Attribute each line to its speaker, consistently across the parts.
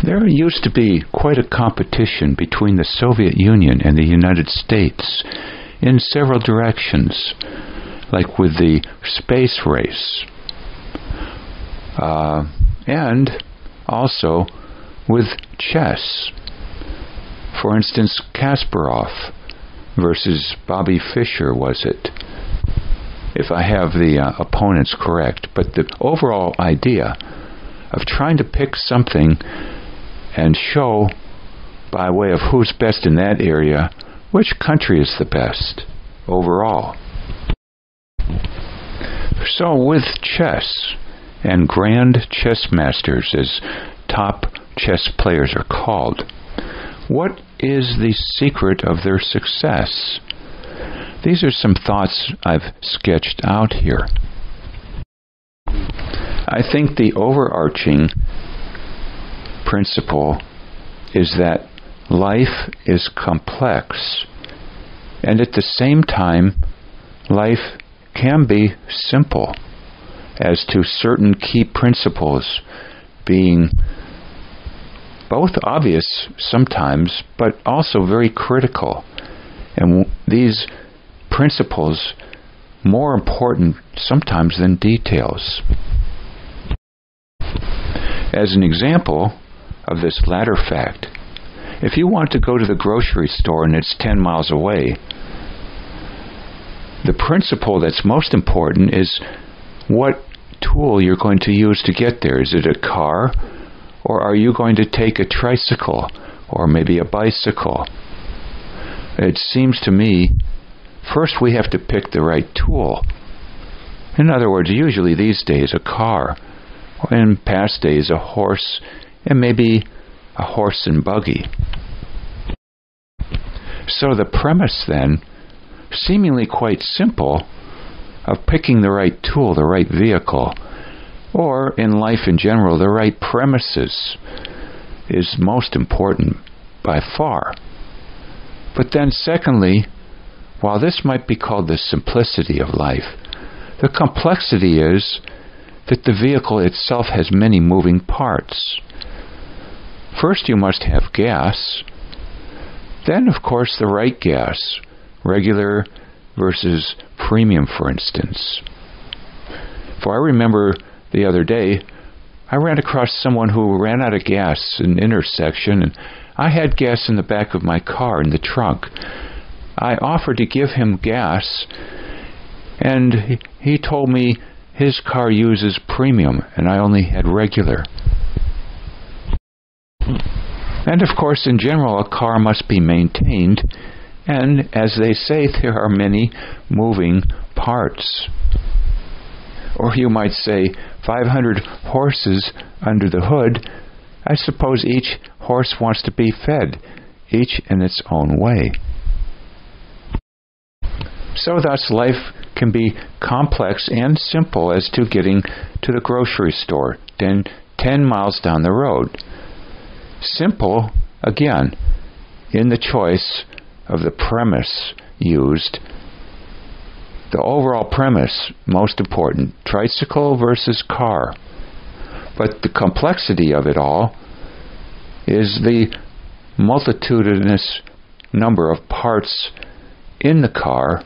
Speaker 1: There used to be quite a competition between the Soviet Union and the United States in several directions, like with the space race, and also with chess. For instance, Kasparov versus Bobby Fischer, was it? If I have the opponents correct. But the overall idea of trying to pick something and show, by way of who's best in that area, which country is the best overall. So with chess and grand chess masters, as top chess players are called, what is the secret of their success? These are some thoughts I've sketched out here. I think the overarching principle is that life is complex, and at the same time, life can be simple as to certain key principles being both obvious sometimes, but also very critical. And these principles more important sometimes than details. As an example of this latter fact, if you want to go to the grocery store and it's 10 miles away, the principle that's most important is what tool you're going to use to get there. Is it a car, or are you going to take a tricycle, or maybe a bicycle? It seems to me, first we have to pick the right tool. In other words, usually these days a car, or in past days a horse, and maybe a horse and buggy. So the premise then, seemingly quite simple, of picking the right tool, the right vehicle, or in life in general, the right premises, is most important by far. But then secondly, while this might be called the simplicity of life, the complexity is that the vehicle itself has many moving parts. First you must have gas, then of course the right gas, regular versus premium, for instance. For I remember the other day, I ran across someone who ran out of gas in an intersection, and I had gas in the back of my car in the trunk. I offered to give him gas, and he told me his car uses premium, and I only had regular. And of course, in general, a car must be maintained, and as they say, there are many moving parts. Or you might say 500 horses under the hood. I suppose each horse wants to be fed, each in its own way. So thus life can be complex and simple as to getting to the grocery store 10 miles down the road. Simple, again, in the choice of the premise used. The overall premise, most important, tricycle versus car. But the complexity of it all is the multitudinous number of parts in the car,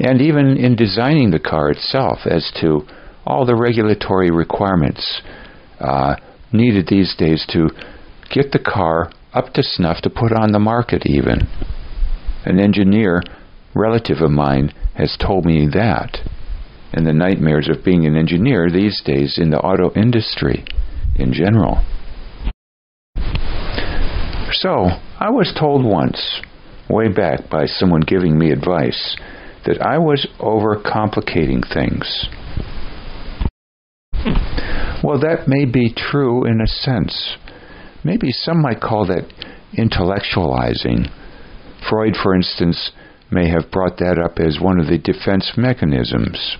Speaker 1: and even in designing the car itself, as to all the regulatory requirements needed these days to get the car up to snuff to put on the market even. An engineer, relative of mine, has told me that, and the nightmares of being an engineer these days in the auto industry in general. So, I was told once, way back by someone giving me advice, that I was overcomplicating things. Well, that may be true in a sense. Maybe some might call that intellectualizing. Freud, for instance, may have brought that up as one of the defense mechanisms.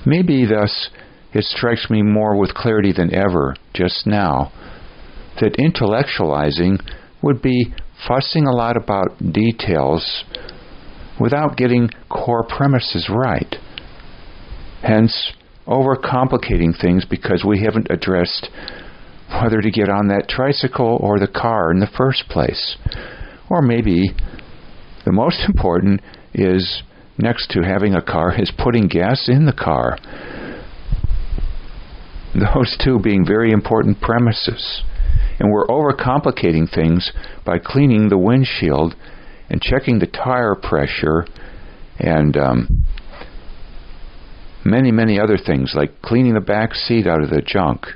Speaker 1: Maybe thus it strikes me more with clarity than ever just now that intellectualizing would be fussing a lot about details without getting core premises right. Hence, overcomplicating things because we haven't addressed whether to get on that tricycle or the car in the first place. Or maybe the most important is, next to having a car, is putting gas in the car. Those two being very important premises. And we're overcomplicating things by cleaning the windshield and checking the tire pressure and many, many other things, like cleaning the back seat out of the junk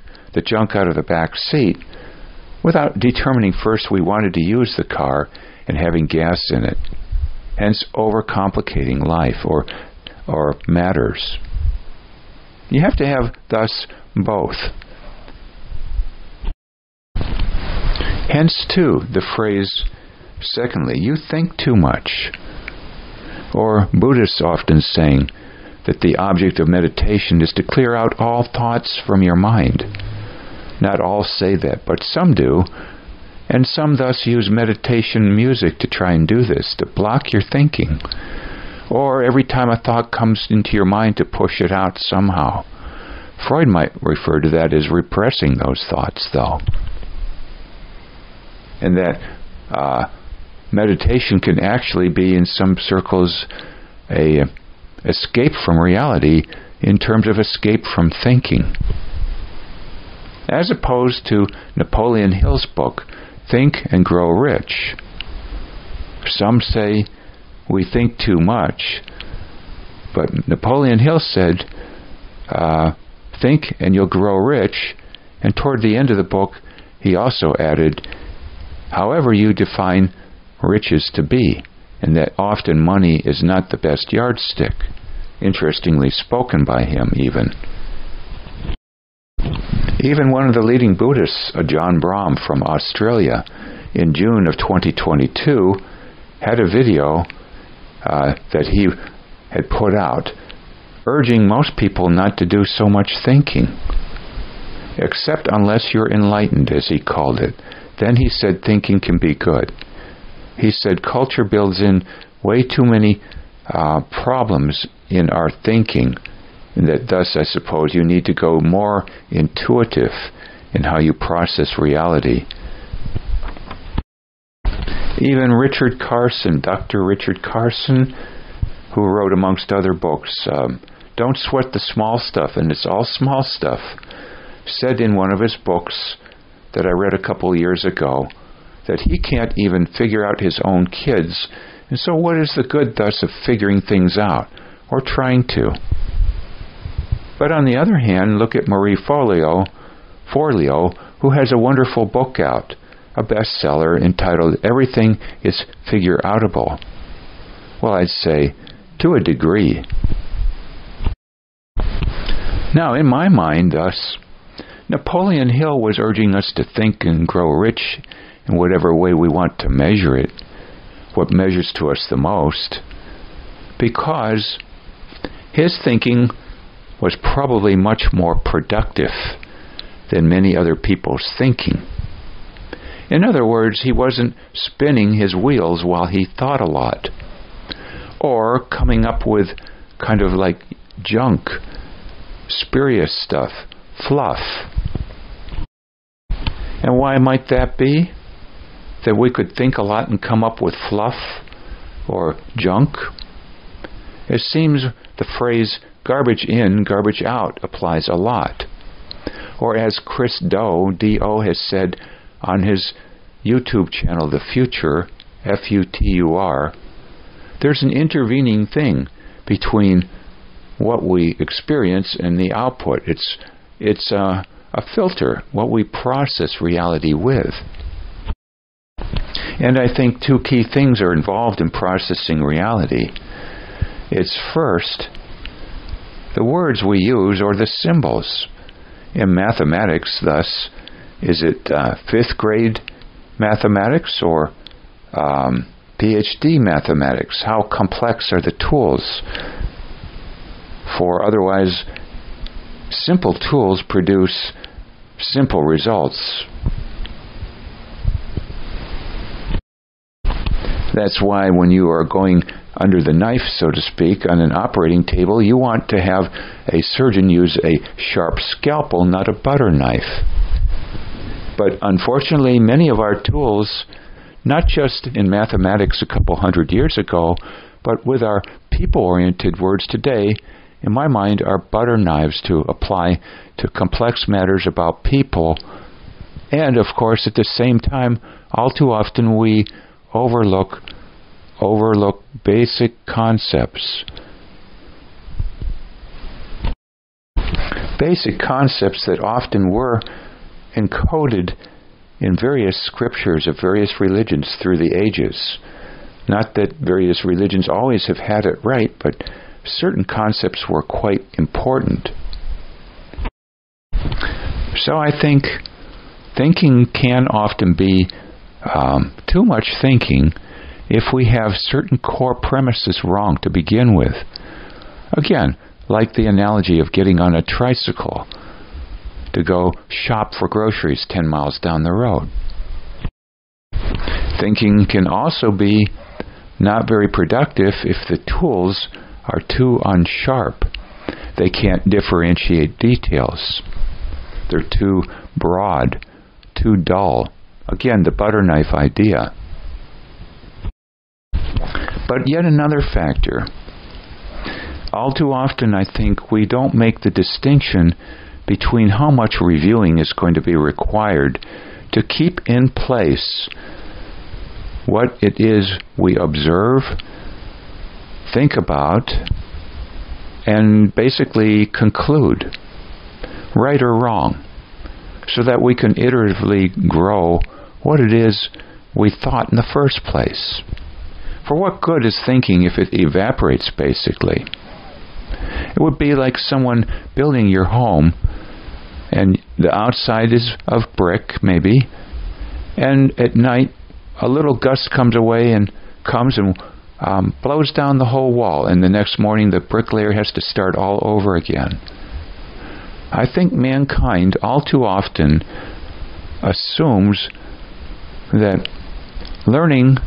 Speaker 1: out of the back seat, without determining first we wanted to use the car and having gas in it. Hence, overcomplicating life or matters. You have to have, thus, both. Hence, too, the phrase, secondly, you think too much. Or Buddhists often saying that the object of meditation is to clear out all thoughts from your mind. Not all say that, but some do, and some thus use meditation music to try and do this, to block your thinking. Or every time a thought comes into your mind, to push it out somehow. Freud might refer to that as repressing those thoughts, though. And that meditation can actually be, in some circles, a escape from reality in terms of escape from thinking. As opposed to Napoleon Hill's book, Think and Grow Rich. Some say we think too much, but Napoleon Hill said, think and you'll grow rich, and toward the end of the book he also added, however you define riches to be, and that often money is not the best yardstick. Interestingly spoken by him, even. Even one of the leading Buddhists, John Brahm from Australia, in June of 2022, had a video that he had put out urging most people not to do so much thinking, except unless you're enlightened, as he called it. Then he said thinking can be good. He said culture builds in way too many problems in our thinking, and that thus, I suppose, you need to go more intuitive in how you process reality. Even Richard Carson, Dr. Richard Carson, who wrote, amongst other books, Don't Sweat the Small Stuff, and it's all small stuff, said in one of his books that I read a couple years ago that he can't even figure out his own kids, and so what is the good, thus, of figuring things out, or trying to? But on the other hand, look at Marie Forleo, who has a wonderful book out, a bestseller entitled Everything is Figure-Outable. Well, I'd say, to a degree. Now, in my mind, thus, Napoleon Hill was urging us to think and grow rich in whatever way we want to measure it, what measures to us the most, because his thinking was probably much more productive than many other people's thinking. In other words, he wasn't spinning his wheels while he thought a lot, or coming up with kind of like junk, spurious stuff, fluff. And why might that be? That we could think a lot and come up with fluff or junk? It seems the phrase garbage in, garbage out applies a lot. Or as Chris Do, has said on his YouTube channel, The Futur, F-U-T-U-R, there's an intervening thing between what we experience and the output. It's a filter, what we process reality with. And I think two key things are involved in processing reality. It's first, the words we use or the symbols. In mathematics, thus, is it fifth grade mathematics or PhD mathematics? How complex are the tools? For otherwise, simple tools produce simple results. That's why when you are going under the knife, so to speak, on an operating table, you want to have a surgeon use a sharp scalpel, not a butter knife. But unfortunately, many of our tools, not just in mathematics a couple hundred years ago, but with our people-oriented words today, in my mind, are butter knives to apply to complex matters about people. And, of course, at the same time, all too often we overlook basic concepts. Basic concepts that often were encoded in various scriptures of various religions through the ages. Not that various religions always have had it right, but certain concepts were quite important. So I think thinking can often be too much thinking if we have certain core premises wrong to begin with. Again, like the analogy of getting on a tricycle to go shop for groceries 10 miles down the road. Thinking can also be not very productive if the tools are too unsharp. They can't differentiate details. They're too broad, too dull. Again, the butter knife idea. But yet another factor. All too often, I think, we don't make the distinction between how much reviewing is going to be required to keep in place what it is we observe, think about, and basically conclude, right or wrong, so that we can iteratively grow what it is we thought in the first place. For what good is thinking if it evaporates, basically? It would be like someone building your home, and the outside is of brick, maybe, and at night a little gust comes and blows down the whole wall, and the next morning the bricklayer has to start all over again. I think mankind all too often assumes that learning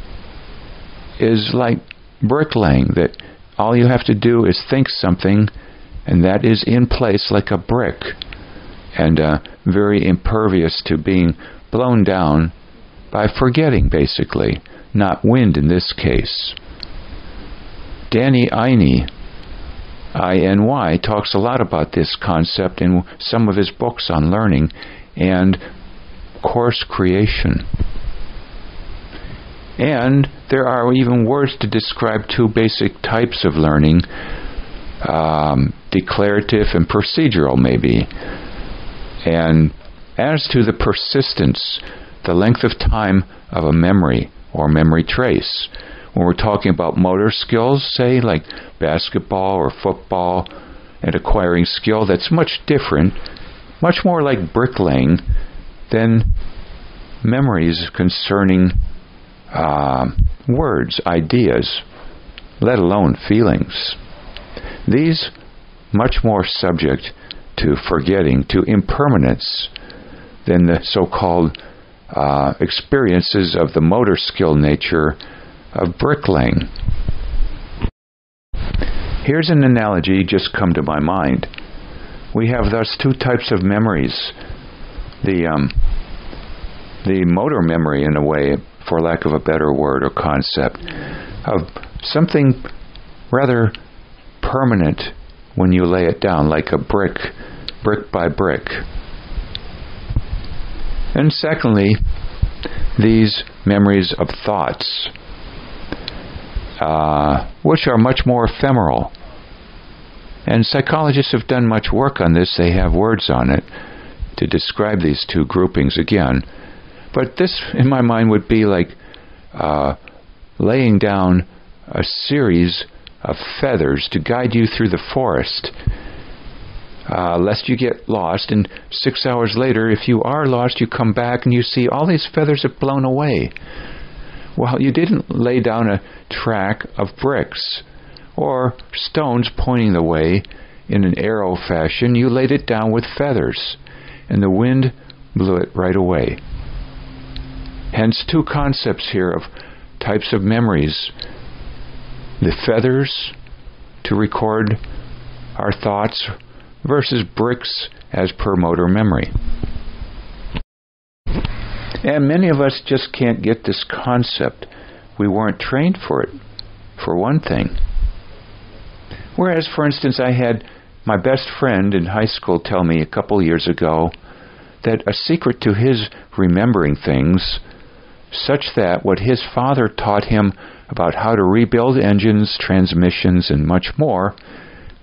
Speaker 1: is like bricklaying, that all you have to do is think something, and that is in place like a brick, and very impervious to being blown down by forgetting, basically, not wind in this case. Danny Iney, I-N-Y, talks a lot about this concept in some of his books on learning and course creation. And there are even words to describe two basic types of learning, declarative and procedural, maybe. And as to the persistence, the length of time of a memory or memory trace, when we're talking about motor skills, say, like basketball or football, and acquiring skill, that's much different, much more like bricklaying than memories concerning words, ideas, let alone feelings. These much more subject to forgetting, to impermanence, than the so-called experiences of the motor skill nature of bricklaying. Here's an analogy just come to my mind. We have thus two types of memories. The motor memory, in a way, for lack of a better word or concept, of something rather permanent when you lay it down, like a brick by brick. And secondly, these memories of thoughts, which are much more ephemeral. And psychologists have done much work on this. They have words on it to describe these two groupings again. But this, in my mind, would be like laying down a series of feathers to guide you through the forest, lest you get lost. And 6 hours later, if you are lost, you come back and you see all these feathers have blown away. Well, you didn't lay down a track of bricks or stones pointing the way in an arrow fashion. You laid it down with feathers, and the wind blew it right away. Hence, two concepts here of types of memories. The feathers to record our thoughts versus bricks as per motor memory. And many of us just can't get this concept. We weren't trained for it, for one thing. Whereas, for instance, I had my best friend in high school tell me a couple years ago that a secret to his remembering things, such that what his father taught him about how to rebuild engines, transmissions, and much more,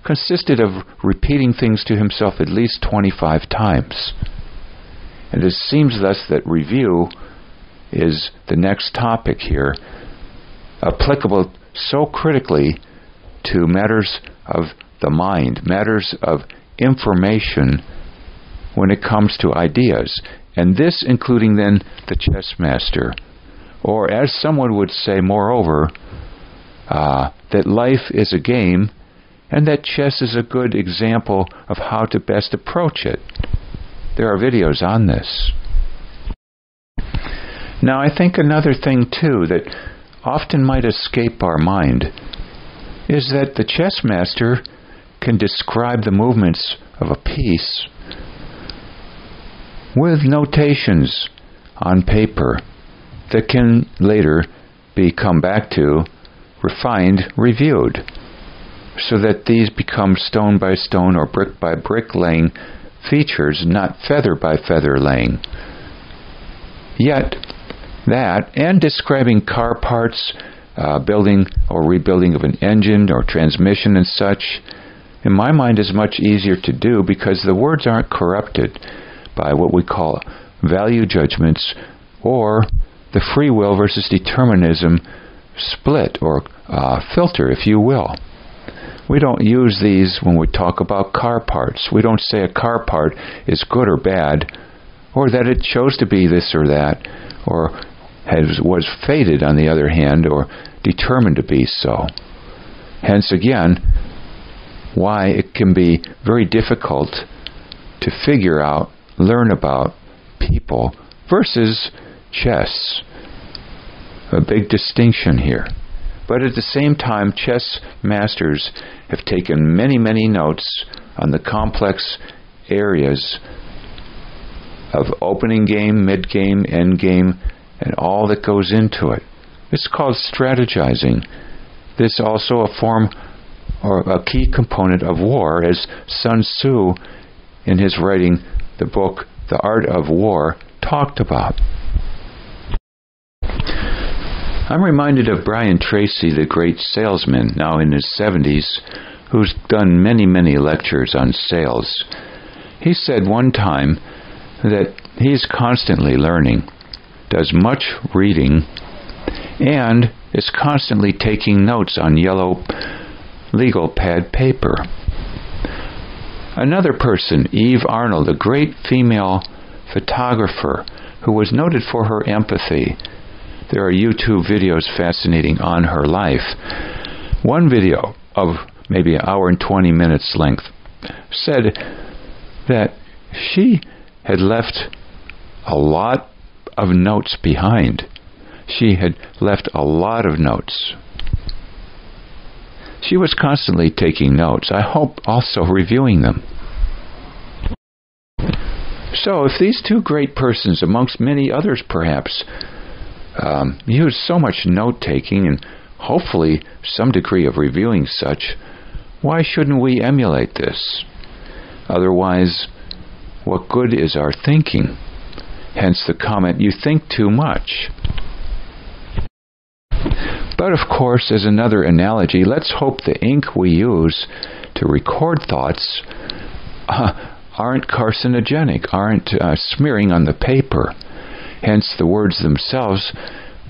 Speaker 1: consisted of repeating things to himself at least 25 times. And it seems thus that review is the next topic here, applicable so critically to matters of the mind, matters of information when it comes to ideas. And this including then the chess master. Or as someone would say, moreover, that life is a game and that chess is a good example of how to best approach it. There are videos on this. Now, I think another thing, too, that often might escape our mind is that the chess master can describe the movements of a piece with notations on paper that can later be come back to, refined, reviewed, so that these become stone by stone or brick by brick laying features, not feather by feather laying. Yet, that, and describing car parts, building or rebuilding of an engine or transmission and such, in my mind is much easier to do because the words aren't corrupted by what we call value judgments or the free will versus determinism split or filter, if you will. We don't use these when we talk about car parts. We don't say a car part is good or bad, or that it chose to be this or that, or was fated, on the other hand, or determined to be so. Hence, again, why it can be very difficult to figure out, learn about people versus chess. A big distinction here. But at the same time, chess masters have taken many, many notes on the complex areas of opening game, mid-game, end-game, and all that goes into it. It's called strategizing. This also a form or a key component of war, as Sun Tzu, in his writing the book The Art of War, talked about. I'm reminded of Brian Tracy, the great salesman, now in his 70s, who's done many, many lectures on sales. He said one time that he's constantly learning, does much reading, and is constantly taking notes on yellow legal pad paper. Another person, Eve Arnold, a great female photographer who was noted for her empathy. There are YouTube videos fascinating on her life. One video of maybe an hour and 20 minutes length said that she had left a lot of notes behind. She had left a lot of notes. She was constantly taking notes. I hope also reviewing them. So if these two great persons, amongst many others perhaps, use so much note-taking and hopefully some degree of reviewing such, why shouldn't we emulate this? Otherwise, what good is our thinking? Hence the comment, you think too much. But of course, as another analogy, let's hope the ink we use to record thoughts aren't carcinogenic, aren't smearing on the paper. Hence, the words themselves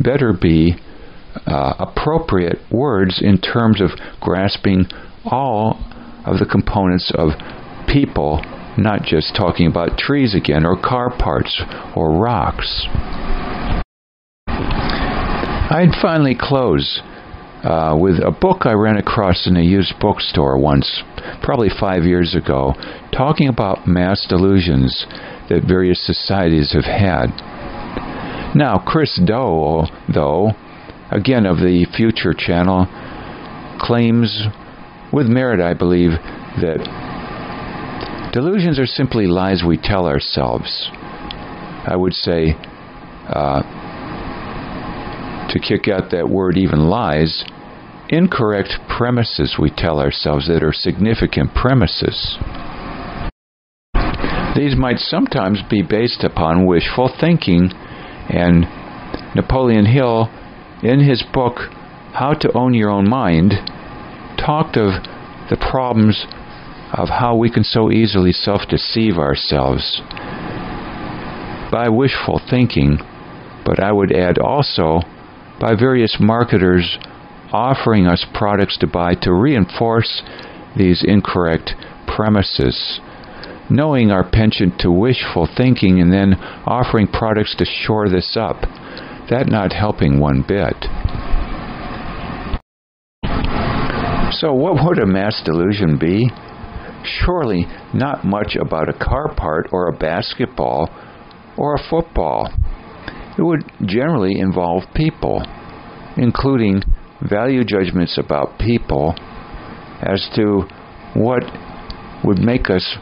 Speaker 1: better be appropriate words in terms of grasping all of the components of people, not just talking about trees again, or car parts, or rocks. I'd finally close with a book I ran across in a used bookstore once, probably 5 years ago, talking about mass delusions that various societies have had. Now, Chris Do, though, again of the Future Channel, claims, with merit I believe, that delusions are simply lies we tell ourselves. I would say to kick out that word even lies, incorrect premises we tell ourselves that are significant premises. These might sometimes be based upon wishful thinking, and Napoleon Hill, in his book, How to Own Your Own Mind, talked of the problems of how we can so easily self-deceive ourselves by wishful thinking, but I would add also by various marketers offering us products to buy to reinforce these incorrect premises, knowing our penchant to wishful thinking and then offering products to shore this up. That not helping one bit. So what would a mass delusion be? Surely not much about a car part or a basketball or a football. It would generally involve people, including value judgments about people as to what would make us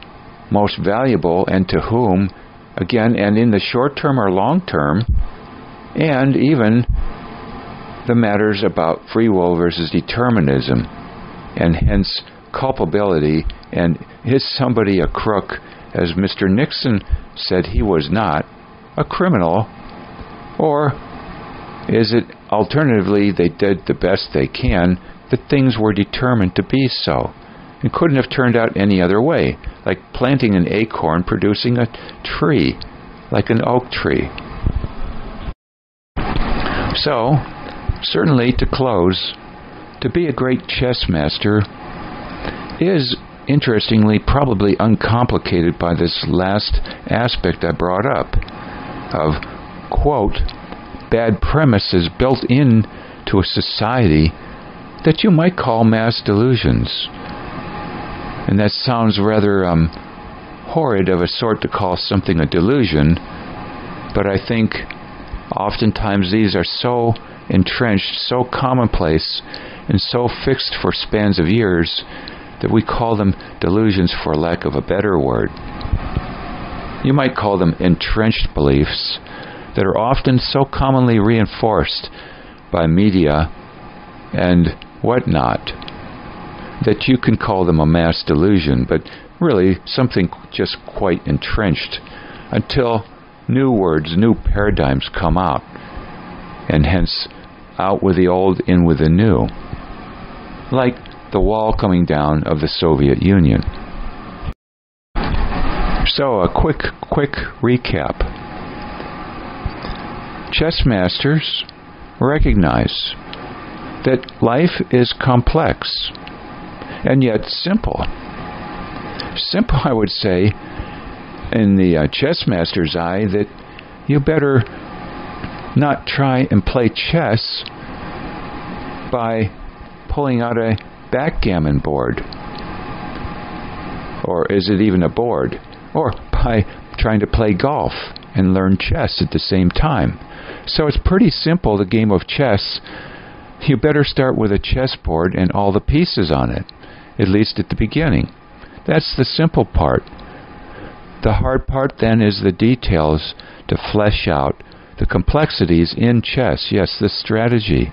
Speaker 1: most valuable and to whom, again, and in the short term or long term, and even the matters about free will versus determinism, and hence culpability, and is somebody a crook, as Mr. Nixon said he was not, a criminal, or is it alternatively they did the best they can, that things were determined to be so? It couldn't have turned out any other way, like planting an acorn producing a tree, like an oak tree. So, certainly to close, to be a great chess master is, interestingly, probably uncomplicated by this last aspect I brought up of, quote, bad premises built into a society that you might call mass delusions. And that sounds rather horrid of a sort to call something a delusion, but I think oftentimes these are so entrenched, so commonplace, and so fixed for spans of years that we call them delusions for lack of a better word. You might call them entrenched beliefs that are often so commonly reinforced by media and whatnot that you can call them a mass delusion, but really something just quite entrenched until new words, new paradigms come out, and hence out with the old, in with the new, like the wall coming down of the Soviet Union. So a quick recap. Chess masters recognize that life is complex and yet simple. Simple, I would say, in the chess master's eye, that you better not try and play chess by pulling out a backgammon board. Or is it even a board? Or by trying to play golf and learn chess at the same time. So it's pretty simple, the game of chess. You better start with a chessboard and all the pieces on it, at least at the beginning. That's the simple part. The hard part then is the details to flesh out the complexities in chess. Yes, the strategy.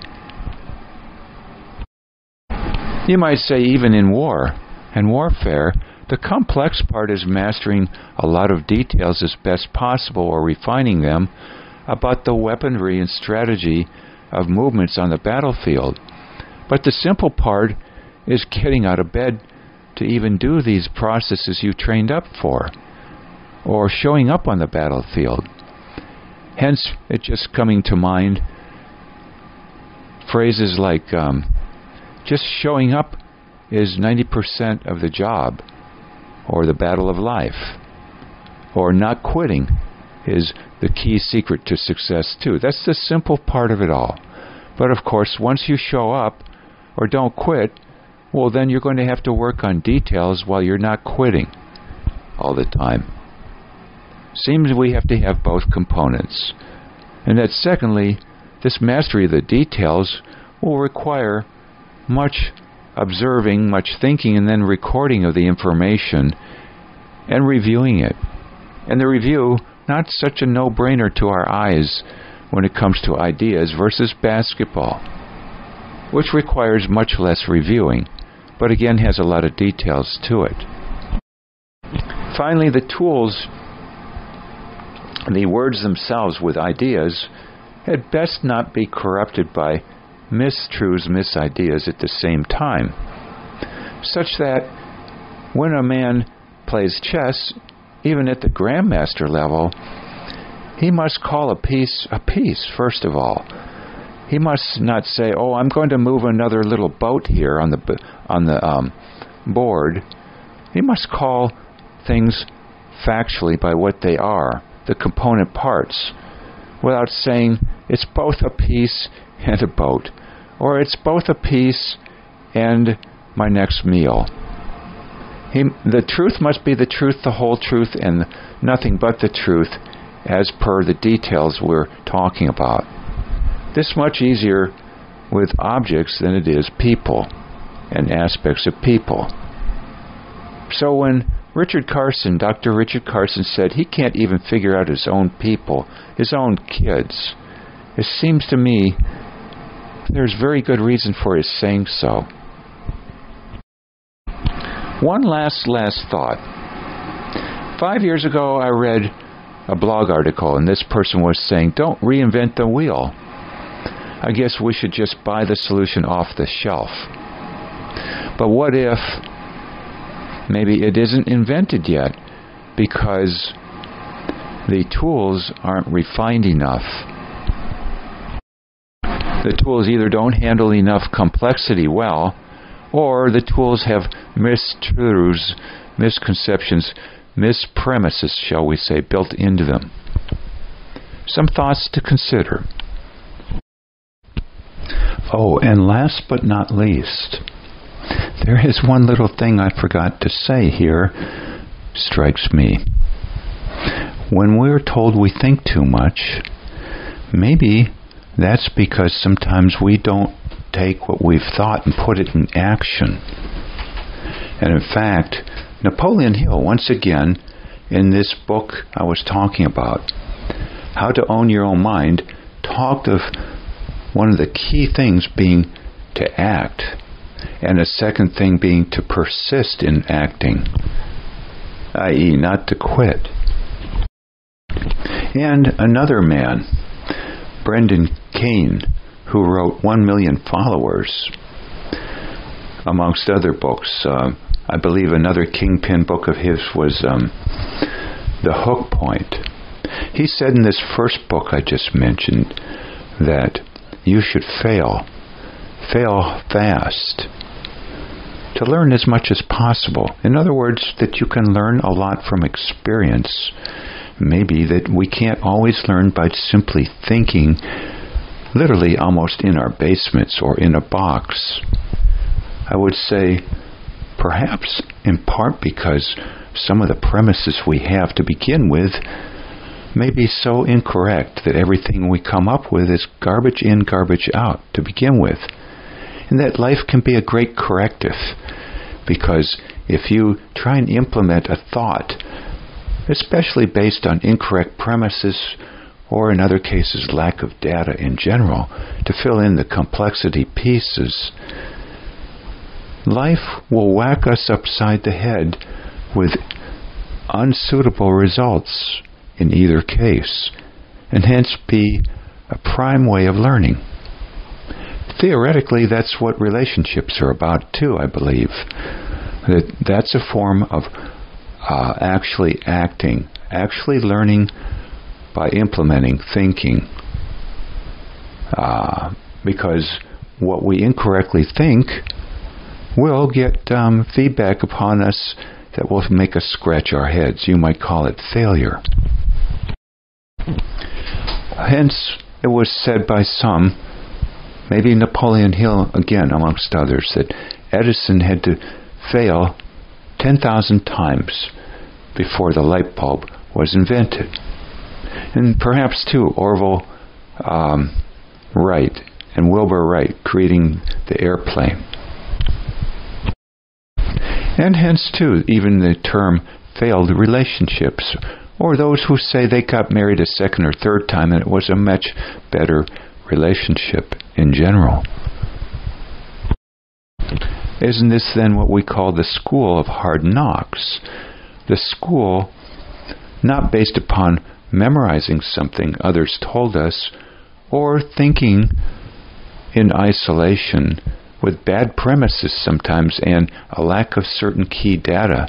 Speaker 1: You might say even in war and warfare, the complex part is mastering a lot of details as best possible, or refining them, about the weaponry and strategy of movements on the battlefield. But the simple part is getting out of bed to even do these processes you trained up for, or showing up on the battlefield. Hence, it just coming to mind phrases like, just showing up is 90% of the job, or the battle of life, or not quitting is the key secret to success too. That's the simple part of it all. But of course, once you show up or don't quit, well, then you're going to have to work on details while you're not quitting all the time. Seems we have to have both components. And that secondly, this mastery of the details will require much observing, much thinking, and then recording of the information and reviewing it. And the review, not such a no-brainer to our eyes, when it comes to ideas versus basketball, which requires much less reviewing, but again has a lot of details to it. Finally, the tools, the words themselves with ideas, had best not be corrupted by mistruths, misideas at the same time, such that when a man plays chess, even at the grandmaster level, he must call a piece, first of all. He must not say, "Oh, I'm going to move another little boat here on the board." He must call things factually by what they are, the component parts, without saying it's both a piece and a boat, or it's both a piece and my next meal. The truth must be the truth, the whole truth, and nothing but the truth, as per the details we're talking about. This much easier with objects than it is people and aspects of people. So when Dr. Richard Carson said he can't even figure out his own people, his own kids, it seems to me there's very good reason for his saying so. One last thought. 5 years ago, I read a blog article, and this person was saying, don't reinvent the wheel. I guess we should just buy the solution off the shelf. But what if maybe it isn't invented yet because the tools aren't refined enough? The tools either don't handle enough complexity well, or the tools have mistruths, misconceptions, mispremises, shall we say, built into them. Some thoughts to consider. Oh, and last but not least, there is one little thing I forgot to say here, strikes me. When we're told we think too much, maybe that's because sometimes we don't take what we've thought and put it in action. And in fact, Napoleon Hill, once again, in this book I was talking about, How to Own Your Own Mind, talked of one of the key things being to act, and a second thing being to persist in acting, i.e. not to quit. And another man, Brendan Kane, who wrote 1 Million Followers, amongst other books. I believe another kingpin book of his was The Hook Point. He said in this first book I just mentioned that you should fail fast, to learn as much as possible. In other words, that you can learn a lot from experience. Maybe that we can't always learn by simply thinking, literally almost in our basements or in a box. I would say perhaps in part because some of the premises we have to begin with may be so incorrect that everything we come up with is garbage in, garbage out to begin with. And that life can be a great corrective, because if you try and implement a thought, especially based on incorrect premises, or in other cases lack of data in general, to fill in the complexity pieces, life will whack us upside the head with unsuitable results in either case, and hence be a prime way of learning. Theoretically, that's what relationships are about too, I believe. That's a form of actually acting, actually learning by implementing thinking. Because what we incorrectly think will get feedback upon us that will make us scratch our heads. You might call it failure. Hence, it was said by some, maybe Napoleon Hill again amongst others, that Edison had to fail 10,000 times before the light bulb was invented. And perhaps too, Orville Wright and Wilbur Wright creating the airplane. And hence too, even the term failed relationships Or those who say they got married a second or third time and it was a much better relationship in general. Isn't this then what we call the school of hard knocks? The school not based upon memorizing something others told us or thinking in isolation with bad premises sometimes and a lack of certain key data.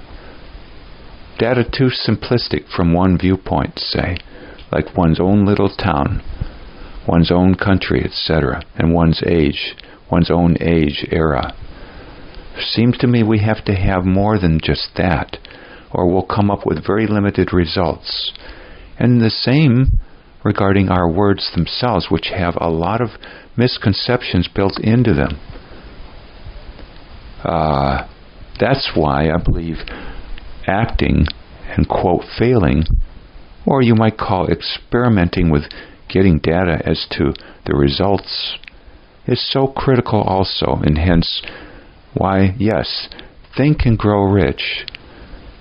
Speaker 1: Data too simplistic from one viewpoint, say, like one's own little town, one's own country, etc., and one's own age era. Seems to me we have to have more than just that, or we'll come up with very limited results. And the same regarding our words themselves, which have a lot of misconceptions built into them. That's why I believe acting and, quote, failing, or you might call experimenting with getting data as to the results, is so critical also, and hence why, yes, think and grow rich,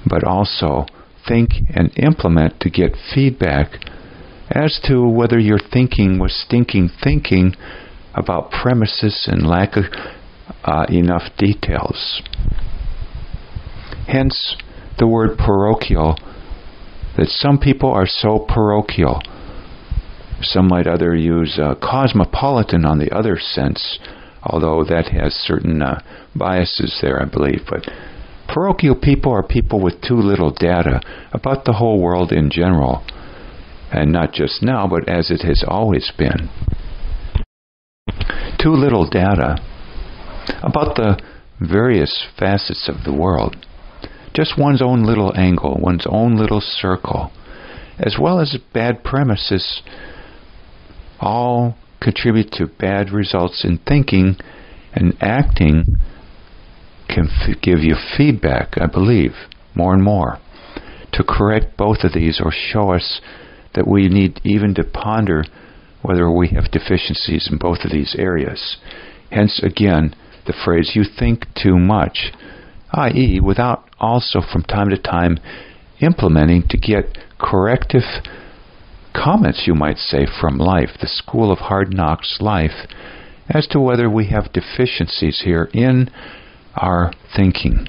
Speaker 1: but also think and implement to get feedback as to whether your thinking was stinking thinking about premises and lack of enough details. Hence the word parochial, that some people are so parochial. Some might other use cosmopolitan on the other sense, although that has certain biases there, I believe. But parochial people are people with too little data about the whole world in general, and not just now, but as it has always been. Too little data about the various facets of the world. Just one's own little angle, one's own little circle, as well as bad premises, all contribute to bad results in thinking, and acting can give you feedback, I believe, more and more, to correct both of these or show us that we need even to ponder whether we have deficiencies in both of these areas. Hence, again, the phrase, you think too much, i.e., without also from time to time implementing to get corrective comments, you might say, from life, the school of hard knocks life, as to whether we have deficiencies here in our thinking.